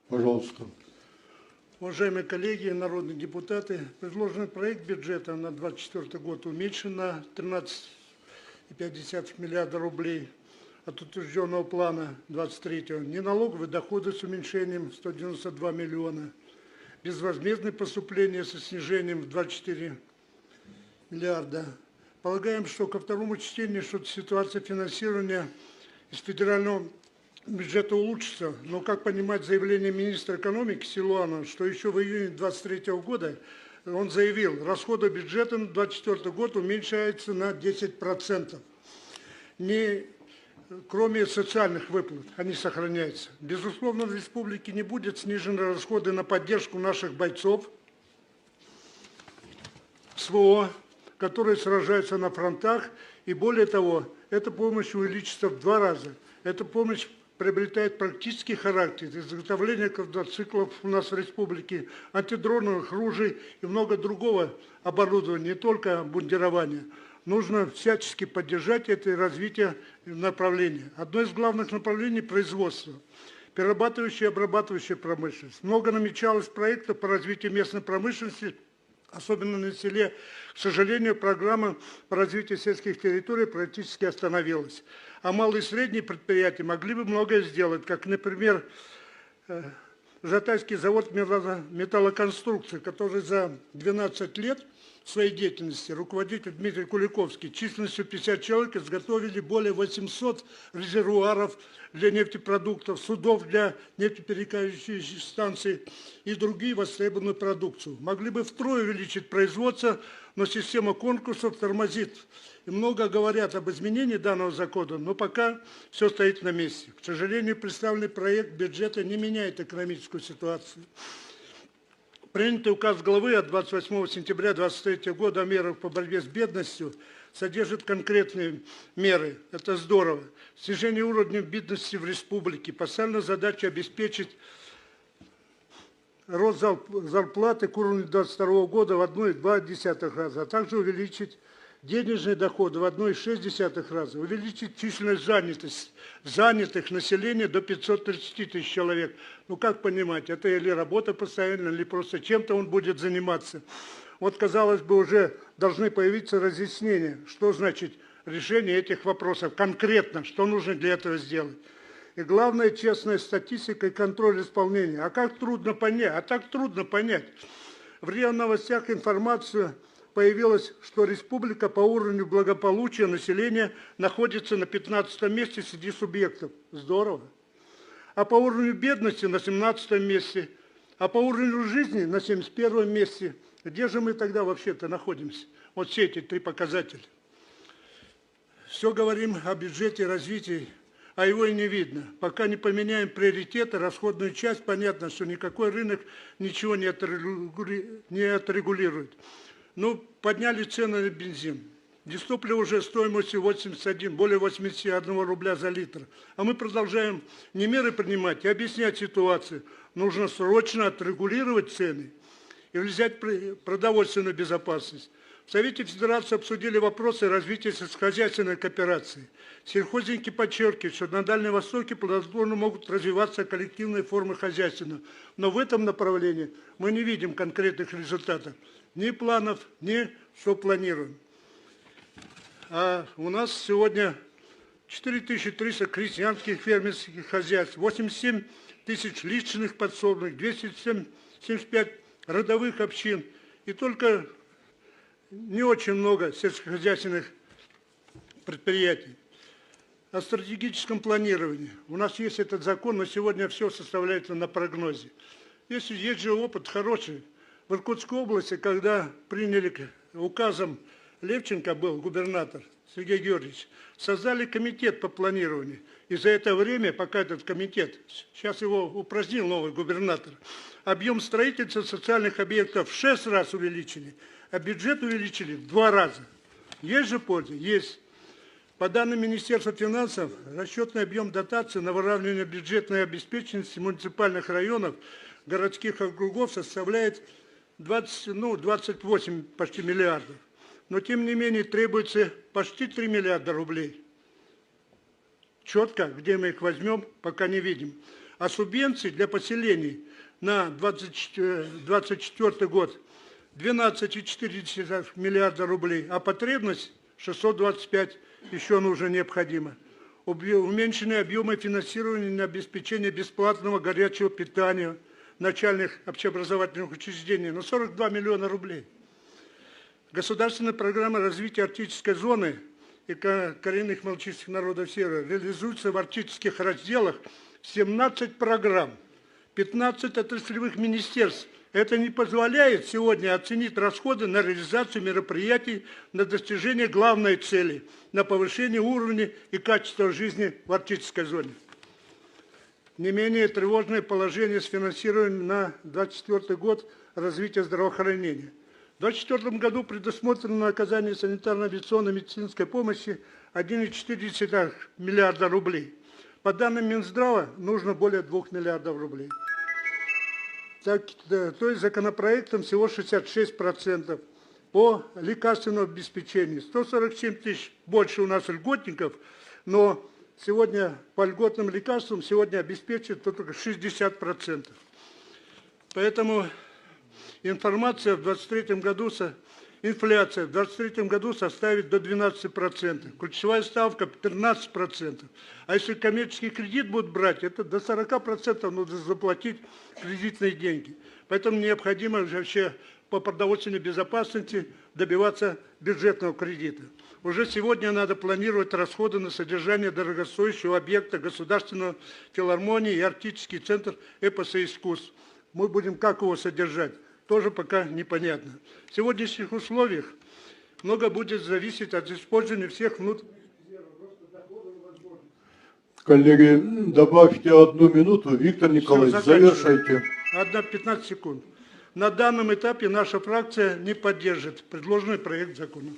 Пожалуйста. Уважаемые коллеги, народные депутаты, предложенный проект бюджета на 2024 год уменьшен на 13,5 миллиарда рублей от утвержденного плана 2023. Неналоговые доходы с уменьшением 192 миллиона. Безвозмездные поступления со снижением в 24 миллиарда. Полагаем, что ко второму чтению ситуация финансирования из федерального бюджета улучшится, но как понимать заявление министра экономики Силуанова, что еще в июне 2023 года он заявил, расходы бюджета на 2024 год уменьшаются на 10%. Кроме социальных выплат, они сохраняются. Безусловно, в республике не будет снижены расходы на поддержку наших бойцов СВО, которые сражаются на фронтах, и более того, эта помощь увеличится в 2 раза. Эта помощь приобретает практический характер, изготовление квадроциклов у нас в республике, антидроновых ружей и много другого оборудования, не только обмундирования. Нужно всячески поддержать это и развитие направления. Одно из главных направлений – производство. Перерабатывающая и обрабатывающая промышленность. Много намечалось проектов по развитию местной промышленности, особенно на селе. К сожалению, программа по развитию сельских территорий практически остановилась. А малые и средние предприятия могли бы многое сделать, как, например, Жатайский завод металлоконструкции, который за 12 лет своей деятельности, руководитель Дмитрий Куликовский, численностью 50 человек изготовили более 800 резервуаров для нефтепродуктов, судов для нефтеперекачивающих станций и другие востребованную продукцию. Могли бы втрое увеличить производство, но система конкурсов тормозит. И много говорят об изменении данного закона, но пока все стоит на месте. К сожалению, представленный проект бюджета не меняет экономическую ситуацию. Принятый указ главы от 28 сентября 2023 года о мерах по борьбе с бедностью содержит конкретные меры. Это здорово. Снижение уровня бедности в республике. Поставлена задача обеспечить рост зарплаты к уровню 2022 года в 1,2 раза, а также увеличить денежные доходы в 1,6 раза, увеличить численность занятых населения до 530 тысяч человек. Ну как понимать, это или работа постоянно, или просто чем-то он будет заниматься. Вот, казалось бы, уже должны появиться разъяснения, что значит решение этих вопросов, конкретно, что нужно для этого сделать. И главное, честная статистика и контроль исполнения. А как трудно понять? А так трудно понять. В РИА Новостях информация появилось, что республика по уровню благополучия населения находится на 15 месте среди субъектов. Здорово. А по уровню бедности на 17 месте, а по уровню жизни на 71 месте. Где же мы тогда вообще-то находимся? Вот все эти 3 показателя. Все говорим о бюджете и развитии, а его и не видно. Пока не поменяем приоритеты, расходную часть, понятно, что никакой рынок ничего не отрегулирует. Ну, подняли цены на бензин. Дистопливо уже стоимостью более 81 рубля за литр. А мы продолжаем не меры принимать, а объяснять ситуацию. Нужно срочно отрегулировать цены и взять продовольственную безопасность. В Совете Федерации обсудили вопросы развития сельскохозяйственной кооперации. Сельхозники подчеркивают, что на Дальнем Востоке плодотворно могут развиваться коллективные формы хозяйственного. Но в этом направлении мы не видим конкретных результатов. Ни планов, ни что планируем. А у нас сегодня 4300 крестьянских фермерских хозяйств, 87 тысяч личных подсобных, 275 родовых общин и только не очень много сельскохозяйственных предприятий. О стратегическом планировании. У нас есть этот закон, но сегодня все составляется на прогнозе. Есть же опыт хороший. В Иркутской области, когда приняли указом, Левченко был губернатор, Сергей Георгиевич, создали комитет по планированию. И за это время, пока этот комитет, сейчас его упразднил новый губернатор, объем строительства социальных объектов в 6 раз увеличили, а бюджет увеличили в 2 раза. Есть же польза? Есть. По данным Министерства финансов, расчетный объем дотаций на выравнивание бюджетной обеспеченности муниципальных районов, городских округов составляет 28 почти миллиардов. Но тем не менее требуется почти 3 миллиарда рублей. Четко, где мы их возьмем, пока не видим. А субвенции для поселений на 2024 год 12,4 миллиарда рублей, а потребность 625 еще нужно необходимо. Уменьшены объемы финансирования на обеспечение бесплатного горячего питания начальных общеобразовательных учреждений на 42 миллиона рублей. Государственная программа развития арктической зоны и коренных малочисленных народов Севера реализуется в арктических разделах 17 программ, 15 отраслевых министерств. Это не позволяет сегодня оценить расходы на реализацию мероприятий на достижение главной цели – на повышение уровня и качества жизни в арктической зоне. Не менее тревожное положение с финансированием на 2024 год развития здравоохранения. В 2024 году предусмотрено оказание санитарно-авиационной медицинской помощи 1,4 миллиарда рублей. По данным Минздрава, нужно более 2 миллиардов рублей. То есть законопроектом всего 66%. По лекарственному обеспечению 147 тысяч больше у нас льготников, но сегодня по льготным лекарствам сегодня обеспечивают только 60%. Поэтому инфляция в 2023 году составит до 12%, ключевая ставка 13%. А если коммерческий кредит будут брать, это до 40% нужно заплатить кредитные деньги. Поэтому необходимо вообще по продовольственной безопасности добиваться бюджетного кредита. Уже сегодня надо планировать расходы на содержание дорогостоящего объекта Государственного филармонии и Арктический центр эпоса и искусств. Мы будем как его содержать? Тоже пока непонятно. В сегодняшних условиях много будет зависеть от использования всех внутренних резервов. Коллеги, добавьте 1 минуту. Виктор Николаевич, завершайте. 15 секунд. На данном этапе наша фракция не поддержит предложенный проект закона.